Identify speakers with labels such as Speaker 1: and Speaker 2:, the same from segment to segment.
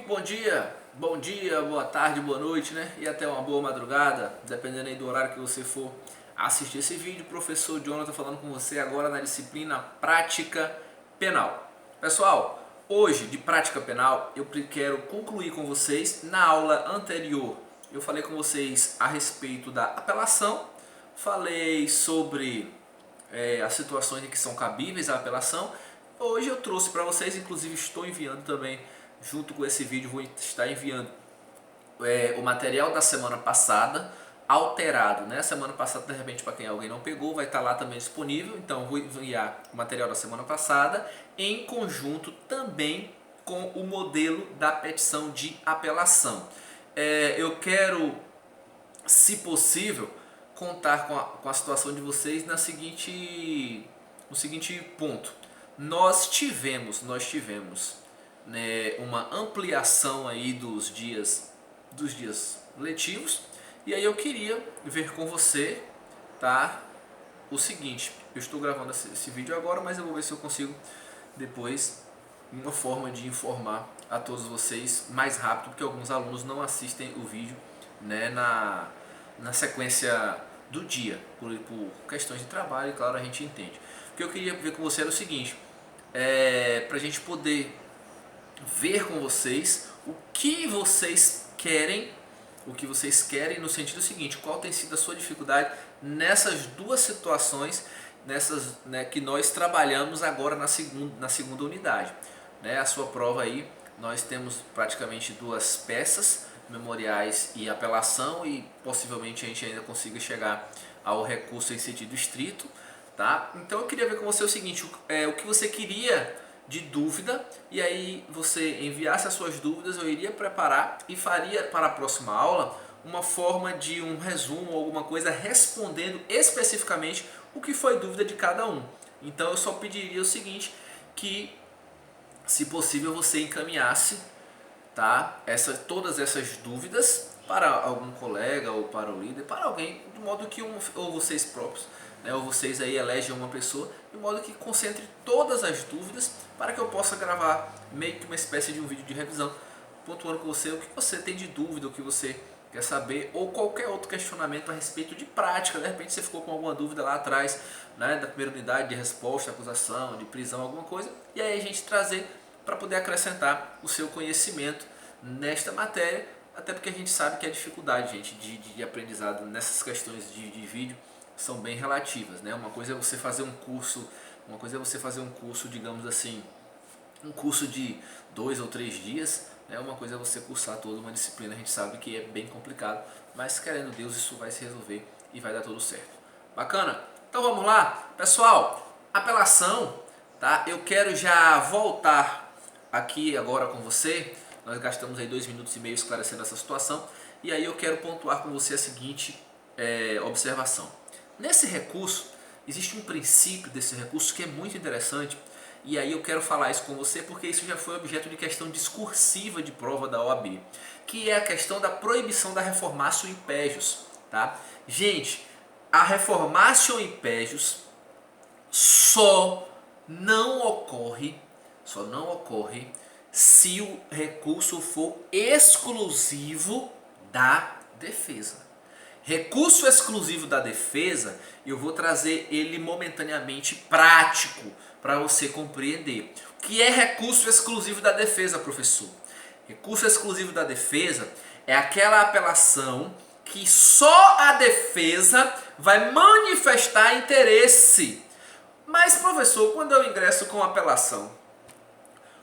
Speaker 1: Muito bom dia, boa tarde, boa noite, né? E até uma boa madrugada, dependendo aí do horário que você for assistir esse vídeo. Professor Jonathan falando com você agora na disciplina Prática Penal. Pessoal, hoje de Prática Penal eu quero concluir com vocês. Na aula anterior eu falei com vocês a respeito da apelação, falei sobre as situações em que são cabíveis a apelação. Hoje eu trouxe para vocês, inclusive estou enviando também, junto com esse vídeo, vou estar enviando o material da semana passada, alterado, né? Semana passada, de repente, para quem alguém não pegou, vai estar lá também disponível. Então, vou enviar o material da semana passada, em conjunto também com o modelo da petição de apelação. Eu quero, se possível, contar com a situação de vocês no seguinte ponto. Nós tivemos, né, uma ampliação aí dos dias letivos, e aí eu queria ver com você, tá? O seguinte, eu estou gravando esse vídeo agora, mas eu vou ver se eu consigo depois uma forma de informar a todos vocês mais rápido, porque alguns alunos não assistem o vídeo, né, na sequência do dia, por questões de trabalho, e claro, a gente entende. O que eu queria ver com você era o seguinte, para a gente poder ver com vocês o que vocês querem, no sentido seguinte: qual tem sido a sua dificuldade nessas duas situações, né, que nós trabalhamos agora na segunda unidade, né? A sua prova aí, nós temos praticamente duas peças, memoriais e apelação, e possivelmente a gente ainda consiga chegar ao recurso em sentido estrito, tá? Então eu queria ver com você o seguinte, o que você queria de dúvida, e aí você enviasse as suas dúvidas, eu iria preparar e faria para a próxima aula uma forma de um resumo ou alguma coisa respondendo especificamente o que foi dúvida de cada um. Então eu só pediria o seguinte, que se possível você encaminhasse, tá, todas essas dúvidas para algum colega ou para o líder, para alguém, de modo que ou vocês próprios, né, ou vocês aí elegem uma pessoa, de modo que concentre todas as dúvidas para que eu possa gravar meio que uma espécie de um vídeo de revisão, pontuando com você o que você tem de dúvida, o que você quer saber, ou qualquer outro questionamento a respeito de prática. De repente você ficou com alguma dúvida lá atrás, né, da primeira unidade, de resposta, acusação, de prisão, alguma coisa, e aí a gente trazer para poder acrescentar o seu conhecimento nesta matéria, até porque a gente sabe que a dificuldade, gente, de aprendizado nessas questões de vídeo são bem relativas, né? Uma coisa é você fazer um curso, digamos assim, um curso de 2 ou 3 dias, né? Uma coisa é você cursar toda uma disciplina, a gente sabe que é bem complicado, mas querendo Deus isso vai se resolver e vai dar tudo certo. Bacana? Então vamos lá, pessoal, apelação, tá? Eu quero já voltar aqui agora com você. Nós gastamos aí 2 minutos e meio esclarecendo essa situação, e aí eu quero pontuar com você a seguinte observação. Nesse recurso, existe um princípio desse recurso que é muito interessante, e aí eu quero falar isso com você porque isso já foi objeto de questão discursiva de prova da OAB, que é a questão da proibição da reformatio impejus, tá? Gente, a reformatio impejus só não ocorre se o recurso for exclusivo da defesa. Recurso exclusivo da defesa, eu vou trazer ele momentaneamente prático para você compreender. O que é recurso exclusivo da defesa, professor? Recurso exclusivo da defesa é aquela apelação que só a defesa vai manifestar interesse. Mas, professor, quando eu ingresso com apelação,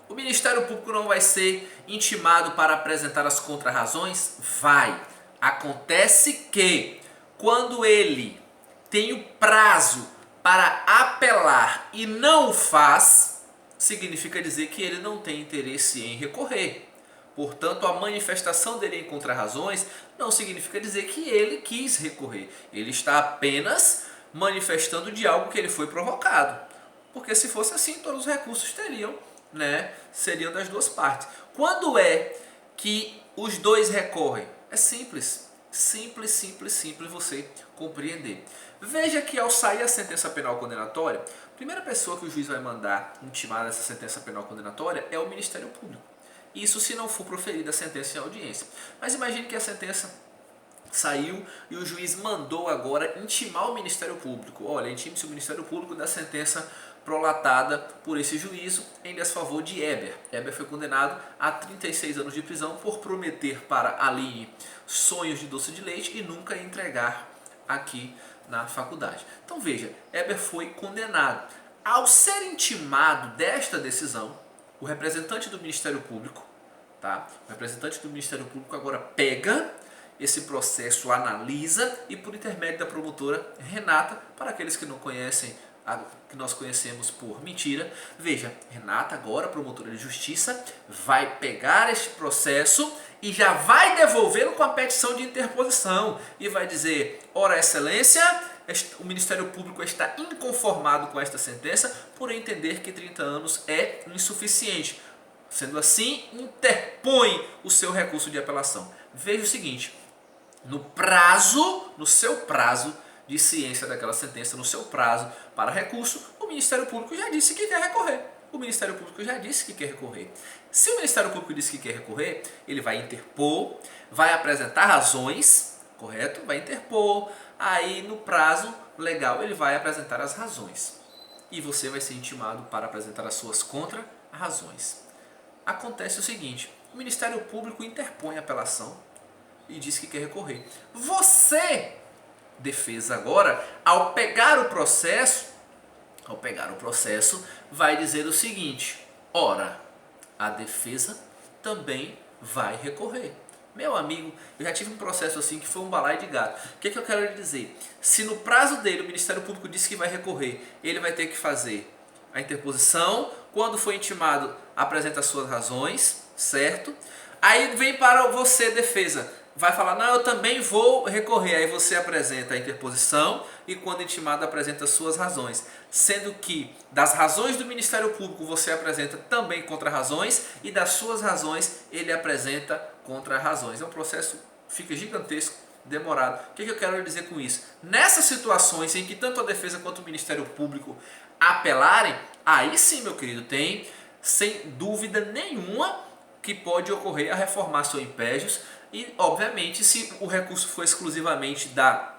Speaker 1: o Ministério Público não vai ser intimado para apresentar as contrarrazões? Vai. Acontece que, quando ele tem o prazo para apelar e não o faz, significa dizer que ele não tem interesse em recorrer. Portanto, a manifestação dele em contrarrazões não significa dizer que ele quis recorrer. Ele está apenas manifestando de algo que ele foi provocado. Porque se fosse assim, todos os recursos seriam das duas partes. Quando é que os dois recorrem? É simples você compreender. Veja que ao sair a sentença penal condenatória, a primeira pessoa que o juiz vai mandar intimar essa sentença penal condenatória é o Ministério Público. Isso se não for proferida a sentença em audiência. Mas imagine que a sentença saiu e o juiz mandou agora intimar o Ministério Público. Olha, intime-se o Ministério Público da sentença prolatada por esse juízo em desfavor de Eber. Eber foi condenado a 36 anos de prisão por prometer para Aline sonhos de doce de leite e nunca entregar aqui na faculdade. Então veja, Eber foi condenado. Ao ser intimado desta decisão, o representante do Ministério Público, o representante do Ministério Público agora pega esse processo, analisa e por intermédio da promotora Renata, para aqueles que não conhecem, que nós conhecemos por mentira, veja, Renata agora, promotora de justiça, vai pegar este processo e já vai devolvê-lo com a petição de interposição e vai dizer, ora excelência, o Ministério Público está inconformado com esta sentença por entender que 30 anos é insuficiente. Sendo assim, interpõe o seu recurso de apelação. Veja o seguinte, no seu prazo de ciência daquela sentença, no seu prazo para recurso, o Ministério Público já disse que quer recorrer. O Ministério Público já disse que quer recorrer. Se o Ministério Público disse que quer recorrer, ele vai interpor, vai apresentar razões, correto? Vai interpor, aí no prazo legal ele vai apresentar as razões. E você vai ser intimado para apresentar as suas contra-razões. Acontece o seguinte, o Ministério Público interpõe a apelação e diz que quer recorrer. Você, defesa agora, ao pegar o processo, vai dizer o seguinte, ora, a defesa também vai recorrer. Meu amigo, eu já tive um processo assim que foi um balaio de gato. O que eu quero lhe dizer? Se no prazo dele o Ministério Público disse que vai recorrer, ele vai ter que fazer a interposição, quando for intimado, apresenta as suas razões, certo? Aí vem para você, defesa, vai falar, não, eu também vou recorrer. Aí você apresenta a interposição e quando intimado apresenta as suas razões. Sendo que das razões do Ministério Público você apresenta também contra-razões e das suas razões ele apresenta contra-razões. É um processo que fica gigantesco, demorado. O que eu quero dizer com isso? Nessas situações em que tanto a defesa quanto o Ministério Público apelarem, aí sim, meu querido, tem sem dúvida nenhuma que pode ocorrer a reformácio impégios e, obviamente, se o recurso for exclusivamente da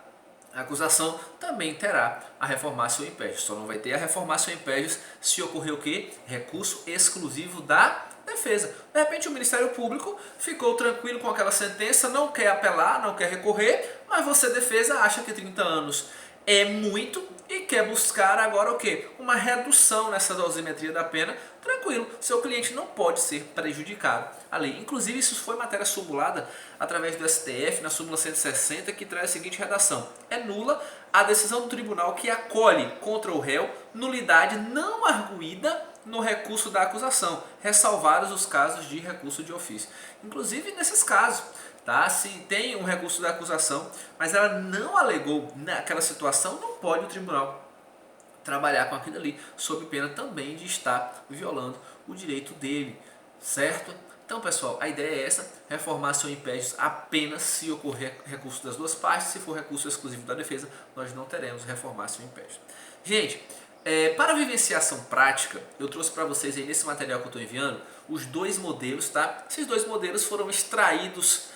Speaker 1: acusação, também terá a reformácio impégios. Só não vai ter a reformácio impégios se ocorrer o quê? Recurso exclusivo da defesa. De repente o Ministério Público ficou tranquilo com aquela sentença, não quer apelar, não quer recorrer, mas você, defesa, acha que 30 anos é muito e quer buscar agora o quê? Uma redução nessa dosimetria da pena. Tranquilo, seu cliente não pode ser prejudicado à lei. Inclusive isso foi matéria subulada através do STF na súmula 160, que traz a seguinte redação: é nula a decisão do tribunal que acolhe contra o réu nulidade não arguída no recurso da acusação, ressalvados os casos de recurso de ofício. Inclusive nesses casos, se tem um recurso da acusação, mas ela não alegou naquela situação, não pode o tribunal trabalhar com aquilo ali, sob pena também de estar violando o direito dele, certo? Então, pessoal, a ideia é essa: reformácio impédios apenas se ocorrer recurso das duas partes. Se for recurso exclusivo da defesa, nós não teremos reformácio impédios. Gente, para vivenciação prática, eu trouxe para vocês aí nesse material que eu estou enviando os dois modelos, tá? Esses dois modelos foram extraídos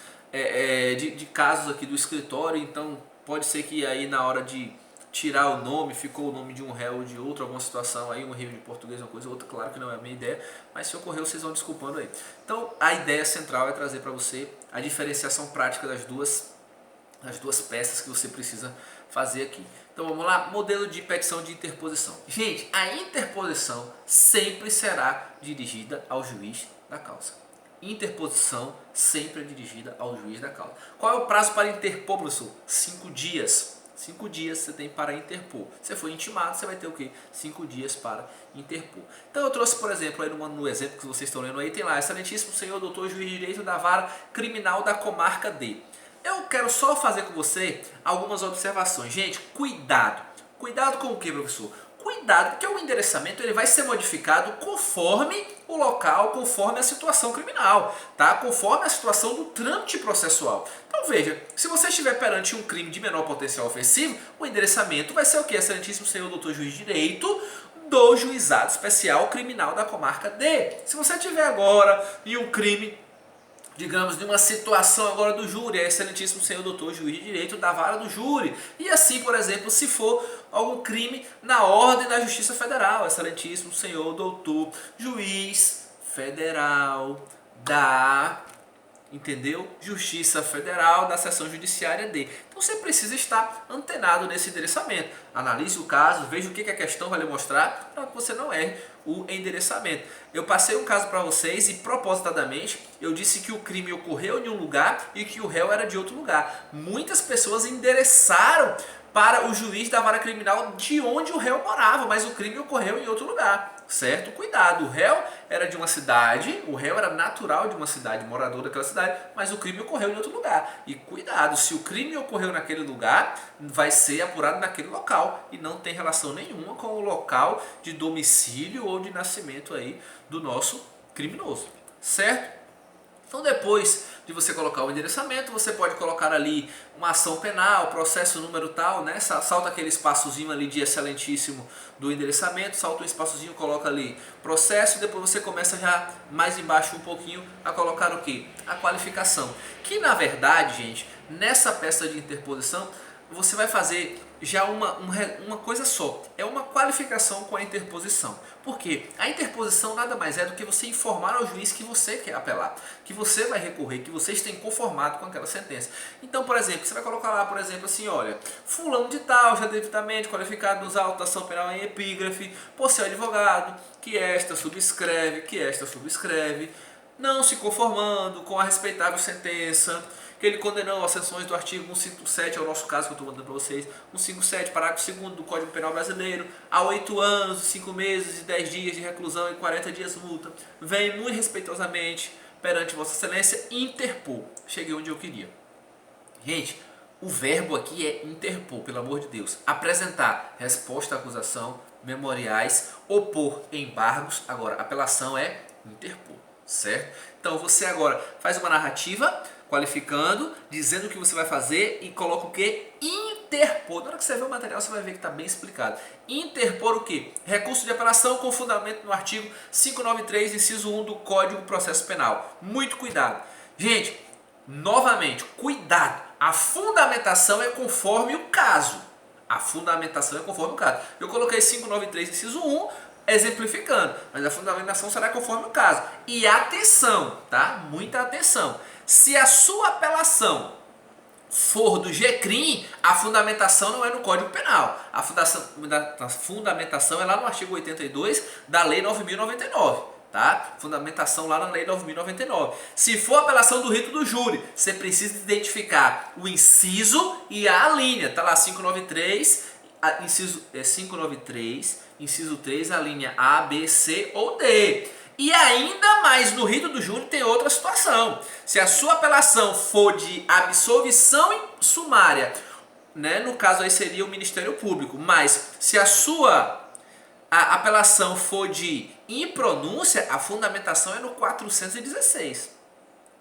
Speaker 1: de casos aqui do escritório, então pode ser que aí na hora de tirar o nome, ficou o nome de um réu ou de outro, alguma situação aí, um erro de português, uma coisa ou outra, claro que não é a minha ideia, mas se ocorreu vocês vão desculpando aí. Então a ideia central é trazer para você a diferenciação prática das duas peças que você precisa fazer aqui. Então vamos lá, modelo de petição de interposição. Gente, a interposição sempre será dirigida ao juiz da causa. Interposição sempre é dirigida ao juiz da causa. Qual é o prazo para interpor, professor? 5 dias. 5 dias você tem para interpor. Se for intimado, você vai ter o quê? 5 dias para interpor. Então eu trouxe, por exemplo, aí no exemplo que vocês estão lendo aí, tem lá: excelentíssimo senhor doutor juiz de direito da vara criminal da comarca D. Eu quero só fazer com você algumas observações. Gente, cuidado. Cuidado com o que, professor? Cuidado, porque o endereçamento ele vai ser modificado conforme o local, conforme a situação criminal, tá? Conforme a situação do trâmite processual. Então veja, se você estiver perante um crime de menor potencial ofensivo, o endereçamento vai ser o quê? Excelentíssimo senhor doutor juiz de direito do Juizado Especial Criminal da Comarca D. Se você tiver agora em um crime, digamos, de uma situação agora do júri, é excelentíssimo senhor doutor juiz de direito da vara do júri. E assim, por exemplo, se for algum crime na ordem da Justiça Federal, excelentíssimo senhor doutor juiz federal da, entendeu? Justiça Federal da Seção Judiciária D. Então você precisa estar antenado nesse endereçamento. Analise o caso, veja o que a questão vai lhe mostrar para que você não erre o endereçamento. Eu passei um caso para vocês e propositadamente eu disse que o crime ocorreu em um lugar e que o réu era de outro lugar. Muitas pessoas endereçaram para o juiz da vara criminal de onde o réu morava, mas o crime ocorreu em outro lugar, certo? Cuidado, o réu era de uma cidade, o réu era natural de uma cidade, morador daquela cidade, mas o crime ocorreu em outro lugar. E cuidado, se o crime ocorreu naquele lugar, vai ser apurado naquele local e não tem relação nenhuma com o local de domicílio ou de nascimento aí do nosso criminoso, certo? Então depois de você colocar o endereçamento, você pode colocar ali uma ação penal, processo número tal, né? Salta aquele espaçozinho ali de excelentíssimo do endereçamento, salta um espaçozinho, coloca ali processo e depois você começa já mais embaixo um pouquinho a colocar o quê? A qualificação. Que na verdade, gente, nessa peça de interposição, você vai fazer já uma coisa só, é uma qualificação com a interposição. Por quê? A interposição nada mais é do que você informar ao juiz que você quer apelar, que você vai recorrer, que você está inconformado com aquela sentença. Então, por exemplo, você vai colocar lá, por exemplo, assim, olha, fulano de tal, já devidamente qualificado nos autos da ação penal em epígrafe, por seu advogado, que esta subscreve, não se conformando com a respeitável sentença, que ele condenou as sanções do artigo 157, é o nosso caso que eu estou mandando para vocês, 157, parágrafo 2º do Código Penal Brasileiro, a 8 anos, 5 meses e 10 dias de reclusão e 40 dias multa. Vem muito respeitosamente perante Vossa Excelência interpor. Cheguei onde eu queria. Gente, o verbo aqui é interpor, pelo amor de Deus. Apresentar resposta à acusação, memoriais, opor embargos. Agora, apelação é interpor, certo? Então você agora faz uma narrativa qualificando, dizendo o que você vai fazer e coloca o que? Interpor. Na hora que você ver o material, você vai ver que está bem explicado. Interpor o que? Recurso de apelação com fundamento no artigo 593, inciso 1 do Código de Processo Penal. Muito cuidado. Gente, novamente, cuidado. A fundamentação é conforme o caso. A fundamentação é conforme o caso. Eu coloquei 593, inciso 1, exemplificando, mas a fundamentação será conforme o caso. E atenção, tá? Muita atenção. Se a sua apelação for do GCRIM, a fundamentação não é no Código Penal. A fundamentação é lá no artigo 82 da Lei 9.099, tá? Fundamentação lá na Lei 9.099. Se for apelação do rito do júri, você precisa identificar o inciso e a linha. Tá lá 593, inciso 3, a linha A, B, C ou D. E ainda mais, no rito do júri tem outra situação. Se a sua apelação for de absolvição sumária, né, no caso aí seria o Ministério Público, mas se a apelação for de impronúncia, a fundamentação é no 416,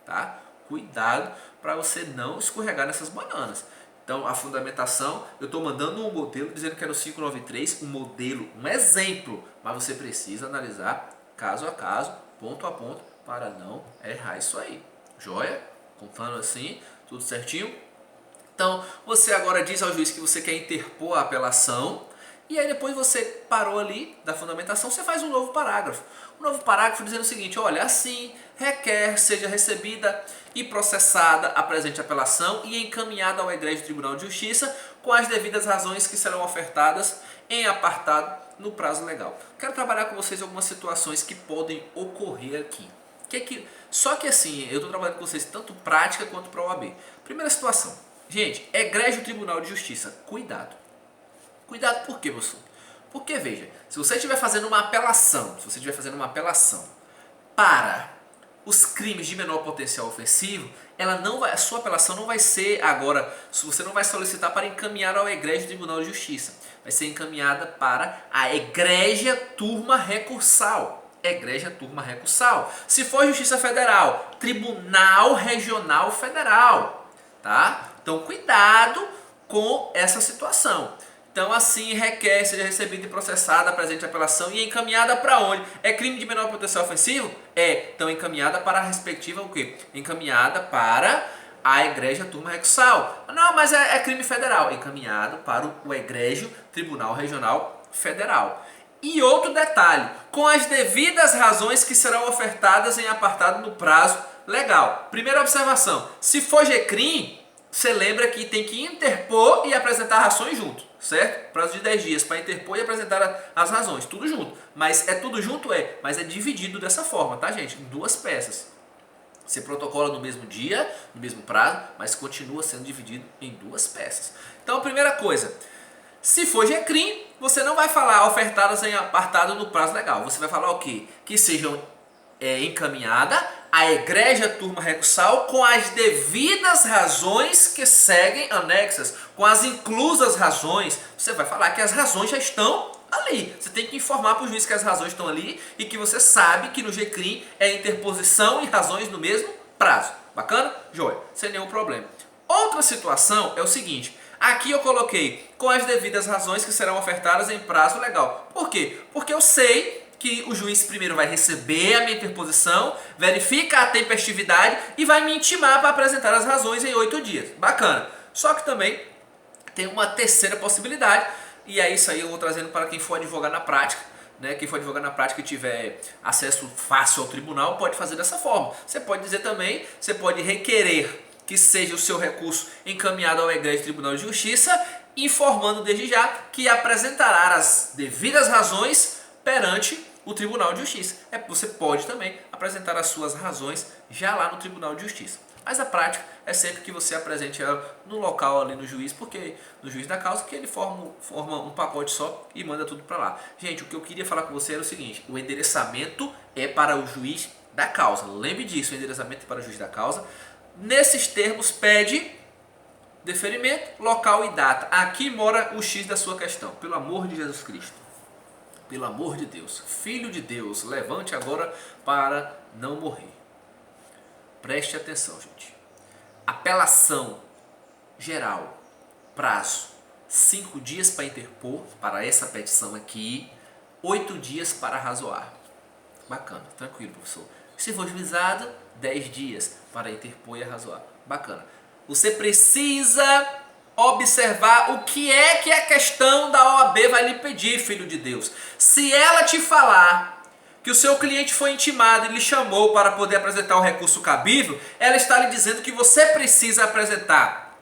Speaker 1: tá? Cuidado para você não escorregar nessas bananas. Então, a fundamentação, eu estou mandando um modelo dizendo que é no 593, um modelo, um exemplo, mas você precisa analisar caso a caso, ponto a ponto, para não errar isso aí. Joia? Contando assim, tudo certinho? Então, você agora diz ao juiz que você quer interpor a apelação, e aí depois você parou ali da fundamentação, você faz um novo parágrafo. Um novo parágrafo dizendo o seguinte, olha, assim, requer, seja recebida e processada a presente apelação e encaminhada ao egrégio Tribunal de Justiça com as devidas razões que serão ofertadas em apartado no prazo legal. Quero trabalhar com vocês algumas situações que podem ocorrer aqui. Só que assim, eu estou trabalhando com vocês tanto prática quanto para o OAB. Primeira situação. Gente, egrégio Tribunal de Justiça. Cuidado. Cuidado por quê, professor? Porque, veja, se você estiver fazendo uma apelação, para os crimes de menor potencial ofensivo, a sua apelação não vai ser agora, você não vai solicitar para encaminhar ao egrégio Tribunal de Justiça. Vai ser encaminhada para a egrégia turma recursal. Egrégia turma recursal. Se for Justiça Federal, Tribunal Regional Federal, tá? Então, cuidado com essa situação. Então assim requer, seja recebida e processada a presente apelação e encaminhada para onde? É crime de menor potencial ofensivo? É. Então encaminhada para a respectiva o quê? Encaminhada para a egrégia turma recursal. Não, mas é crime federal. Encaminhado para o egrégio Tribunal Regional Federal. E outro detalhe, com as devidas razões que serão ofertadas em apartado no prazo legal. Primeira observação, se for GCRIM, você lembra que tem que interpor e apresentar razões junto, certo? Prazo de 10 dias para interpor e apresentar as razões, tudo junto. Mas é tudo junto? Mas é dividido dessa forma, tá, gente? Em duas peças. Você protocola no mesmo dia, no mesmo prazo, mas continua sendo dividido em duas peças. Então, primeira coisa, se for GCRIM, você não vai falar ofertadas em apartado no prazo legal. Você vai falar o quê? Que sejam encaminhada a egrégia turma recursal com as devidas razões que seguem anexas, com as inclusas razões. Você vai falar que as razões já estão ali. Você tem que informar para o juiz que as razões estão ali e que você sabe que no GCRIM é interposição e razões no mesmo prazo. Bacana? Joia, sem nenhum problema. Outra situação é o seguinte, aqui eu coloquei com as devidas razões que serão ofertadas em prazo legal. Por quê? Porque eu sei que o juiz primeiro vai receber a minha interposição, verifica a tempestividade e vai me intimar para apresentar as razões em 8 dias. Bacana. Só que também tem uma terceira possibilidade, e é isso aí eu vou trazendo para quem for advogar na prática. Quem for advogar na prática e tiver acesso fácil ao tribunal pode fazer dessa forma. Você pode dizer também, você pode requerer que seja o seu recurso encaminhado ao egrégio Tribunal de Justiça, informando desde já que apresentará as devidas razões perante o Tribunal de Justiça. Você pode também apresentar as suas razões já lá no Tribunal de Justiça. Mas a prática é sempre que você apresente ela no local ali no juiz, porque no juiz da causa, que ele forma um pacote só e manda tudo para lá. Gente, o que eu queria falar com você era o seguinte, o endereçamento é para o juiz da causa. Lembre disso, o endereçamento é para o juiz da causa. Nesses termos pede deferimento, local e data. Aqui mora o X da sua questão, pelo amor de Jesus Cristo. Pelo amor de Deus, Filho de Deus, levante agora para não morrer. Preste atenção, gente. Apelação geral, prazo, 5 dias para interpor, para essa petição aqui, 8 dias para razoar. Bacana, tranquilo, professor. Se for juizado, 10 dias para interpor e arrazoar. Bacana. Você precisa observar o que é que a questão da OAB vai lhe pedir, filho de Deus. Se ela te falar que o seu cliente foi intimado e lhe chamou para poder apresentar o recurso cabível, ela está lhe dizendo que você precisa apresentar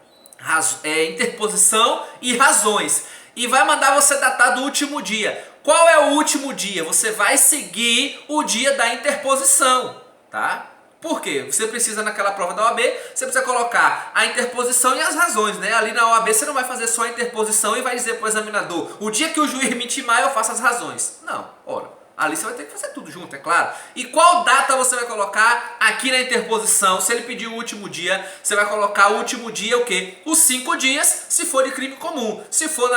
Speaker 1: interposição e razões. E vai mandar você datar do último dia. Qual é o último dia? Você vai seguir o dia da interposição, tá? Por quê? Você precisa naquela prova da OAB, você precisa colocar a interposição e as razões, né? Ali na OAB você não vai fazer só a interposição e vai dizer para o examinador, o dia que o juiz me intimar eu faço as razões. Não, ora, ali você vai ter que fazer tudo junto, é claro. E qual data você vai colocar aqui na interposição? Se ele pedir o último dia, você vai colocar o último dia o quê? Os 5 dias, se for de crime comum. Se for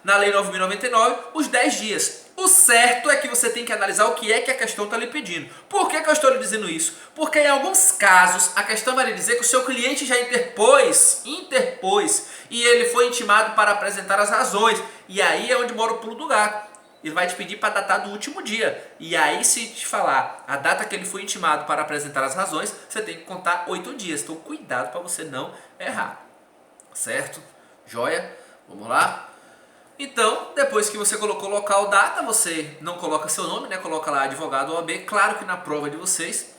Speaker 1: na Lei 9.099, os 10 dias. O certo é que você tem que analisar o que é que a questão está lhe pedindo. Por que eu estou lhe dizendo isso? Porque em alguns casos a questão vai lhe dizer que o seu cliente já interpôs, e ele foi intimado para apresentar as razões. E aí é onde mora o pulo do gato. Ele vai te pedir para datar do último dia. E aí se te falar a data que ele foi intimado para apresentar as razões, você tem que contar 8 dias. Então cuidado para você não errar. Certo? Joia? Vamos lá? Então, depois que você colocou local, data, você não coloca seu nome, né? Coloca lá advogado OAB. Claro que na prova de vocês,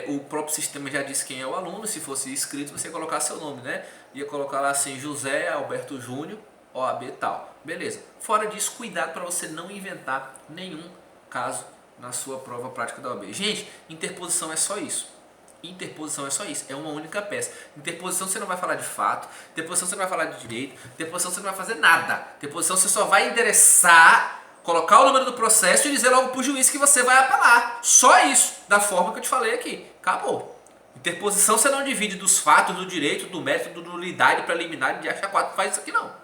Speaker 1: o próprio sistema já disse quem é o aluno. Se fosse escrito, você ia colocar seu nome, né? Ia colocar lá assim, José Alberto Júnior, OAB tal. Beleza. Fora disso, cuidado para você não inventar nenhum caso na sua prova prática da OAB. Gente, interposição é só isso. Interposição é só isso, é uma única peça. Interposição você não vai falar de fato, interposição você não vai falar de direito, interposição você não vai fazer nada. Interposição você só vai endereçar, colocar o número do processo e dizer logo para o juiz que você vai apelar. Só isso, da forma que eu te falei aqui. Acabou. Interposição você não divide dos fatos, do direito, do método, do nulidade, preliminar, de achar 4, faz isso aqui não.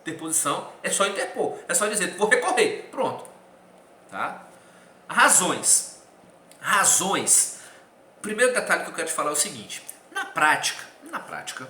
Speaker 1: Interposição é só interpor, é só dizer, vou recorrer, pronto. Tá? Razões. Primeiro detalhe que eu quero te falar é o seguinte, na prática,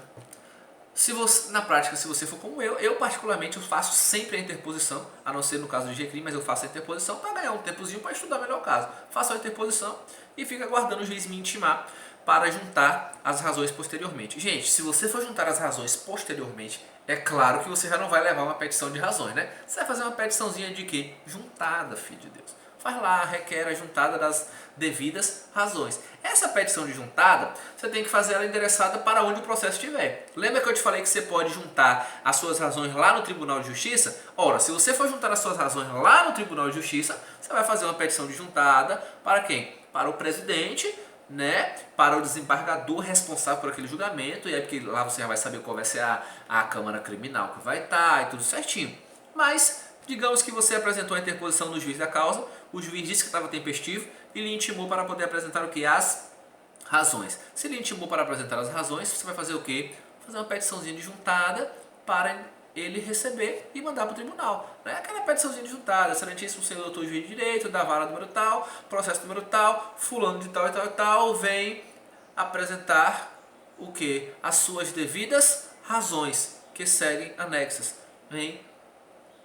Speaker 1: Se você, na prática, se você for como eu particularmente eu faço sempre a interposição, a não ser no caso do GCRIM, mas eu faço a interposição para ganhar um tempozinho para estudar melhor o caso. Faço a interposição e fica aguardando o juiz me intimar para juntar as razões posteriormente. Gente, se você for juntar as razões posteriormente, é claro que você já não vai levar uma petição de razões, né? Você vai fazer uma petiçãozinha de quê? Juntada, filho de Deus. Faz lá, requer a juntada das devidas razões. Essa petição de juntada, você tem que fazer ela endereçada para onde o processo estiver. Lembra que eu te falei que você pode juntar as suas razões lá no Tribunal de Justiça? Ora, se você for juntar as suas razões lá no Tribunal de Justiça, você vai fazer uma petição de juntada para quem? Para o presidente, né? Para o desembargador responsável por aquele julgamento, e aí porque lá você já vai saber qual vai ser a Câmara Criminal que vai estar e tudo certinho. Mas digamos que você apresentou a interposição no juiz da causa, o juiz disse que estava tempestivo e lhe intimou para poder apresentar o que? As razões. Se lhe intimou para apresentar as razões, você vai fazer o quê? Fazer uma petiçãozinha de juntada para ele receber e mandar para o tribunal. Não é aquela petiçãozinha de juntada, excelentíssimo senhor doutor juiz de direito, da vara número tal, processo número tal, fulano de tal e tal e tal, vem apresentar o que? As suas devidas razões que seguem anexas. Vem,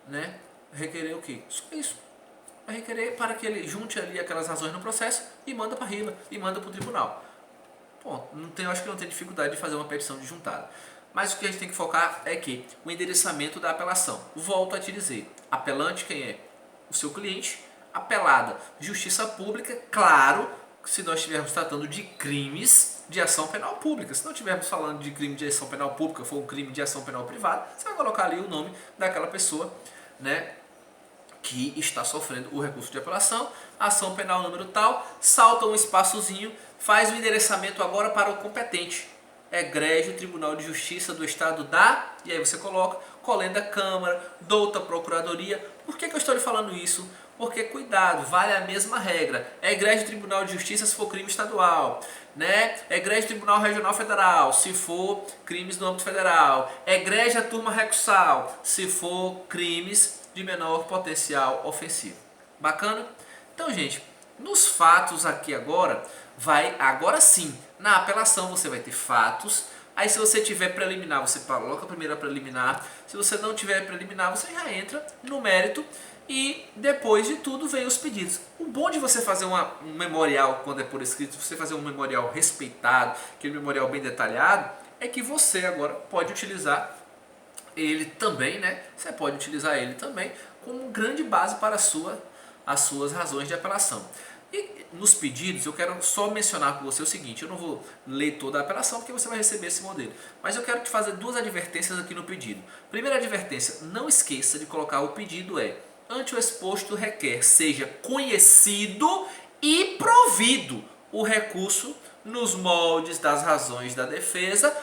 Speaker 1: né? Requerer o quê? Só isso. Vai requerer para que ele junte ali aquelas razões no processo e manda para a RILA e manda para o tribunal. Bom, acho que não tem dificuldade de fazer uma petição de juntada. Mas o que a gente tem que focar é que o endereçamento da apelação. Volto a te dizer, apelante quem é? O seu cliente. Apelada, justiça pública, claro, se nós estivermos tratando de crimes de ação penal pública. Se não estivermos falando de crime de ação penal pública, for um crime de ação penal privada, você vai colocar ali o nome daquela pessoa, né, que está sofrendo o recurso de apelação, ação penal número tal, salta um espaçozinho, faz o endereçamento agora para o competente, egrégio Tribunal de Justiça do Estado da, e aí você coloca, colenda Câmara, douta Procuradoria. Por que eu estou lhe falando isso? Porque, cuidado, vale a mesma regra. Egrégio Tribunal de Justiça se for crime estadual, né? Egrégio Tribunal Regional Federal, se for crimes no âmbito federal. Egrégio Turma Recursal, se for crimes de menor potencial ofensivo. Bacana? Então, gente, nos fatos aqui agora, agora sim, na apelação você vai ter fatos. Aí se você tiver preliminar, você coloca a primeira preliminar. Se você não tiver preliminar, você já entra no mérito e depois de tudo vem os pedidos. O bom de você fazer um memorial quando é por escrito, você fazer um memorial respeitado, aquele memorial bem detalhado, é que você agora pode utilizar ele também, né? Você pode utilizar ele também como grande base para as suas razões de apelação. E nos pedidos, eu quero só mencionar com você o seguinte, eu não vou ler toda a apelação porque você vai receber esse modelo, mas eu quero te fazer duas advertências aqui no pedido. Primeira advertência, não esqueça de colocar o pedido ante o exposto requer, seja conhecido e provido o recurso nos moldes das razões da defesa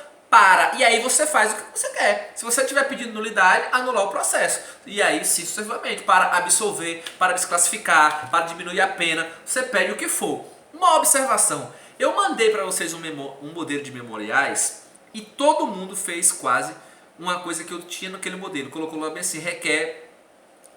Speaker 1: e aí você faz o que você quer. Se você tiver pedindo nulidade, anular o processo. E aí, sim, sucessivamente, para absolver, para desclassificar, para diminuir a pena, você pede o que for. Uma observação, eu mandei para vocês um modelo de memoriais e todo mundo fez quase uma coisa que eu tinha naquele modelo. Colocou lá bem assim, requer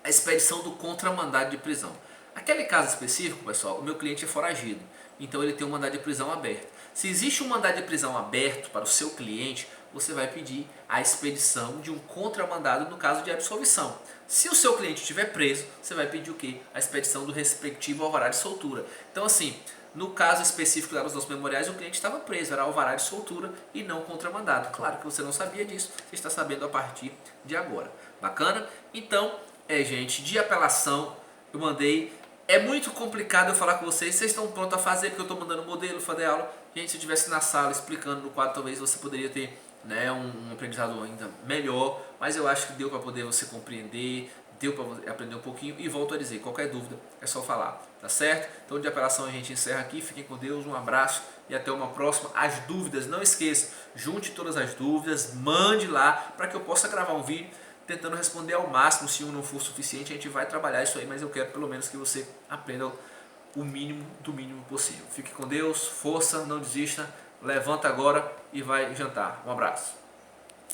Speaker 1: a expedição do contramandado de prisão. Aquele caso específico, pessoal, o meu cliente é foragido, então ele tem um mandado de prisão aberto. Se existe um mandado de prisão aberto para o seu cliente, você vai pedir a expedição de um contramandado no caso de absolvição. Se o seu cliente estiver preso, você vai pedir o quê? A expedição do respectivo alvará de soltura. Então assim, no caso específico dos nossos memoriais, o cliente estava preso, era alvará de soltura e não contramandado. Claro que você não sabia disso, você está sabendo a partir de agora. Bacana? Então, gente, de apelação, eu mandei. É muito complicado eu falar com vocês estão prontos a fazer, porque eu estou mandando modelo, fazer aula. Gente, se eu estivesse na sala explicando no quadro, talvez você poderia ter, né, um aprendizado ainda melhor, mas eu acho que deu para poder você compreender, deu para você aprender um pouquinho, e volto a dizer, qualquer dúvida é só falar, tá certo? Então de apelação a gente encerra aqui, fiquem com Deus, um abraço e até uma próxima. As dúvidas, não esqueça, junte todas as dúvidas, mande lá para que eu possa gravar um vídeo tentando responder ao máximo. Se um não for suficiente, a gente vai trabalhar isso aí, mas eu quero pelo menos que você aprenda o mínimo do mínimo possível. Fique com Deus, força, não desista, levanta agora e vai jantar. Um abraço.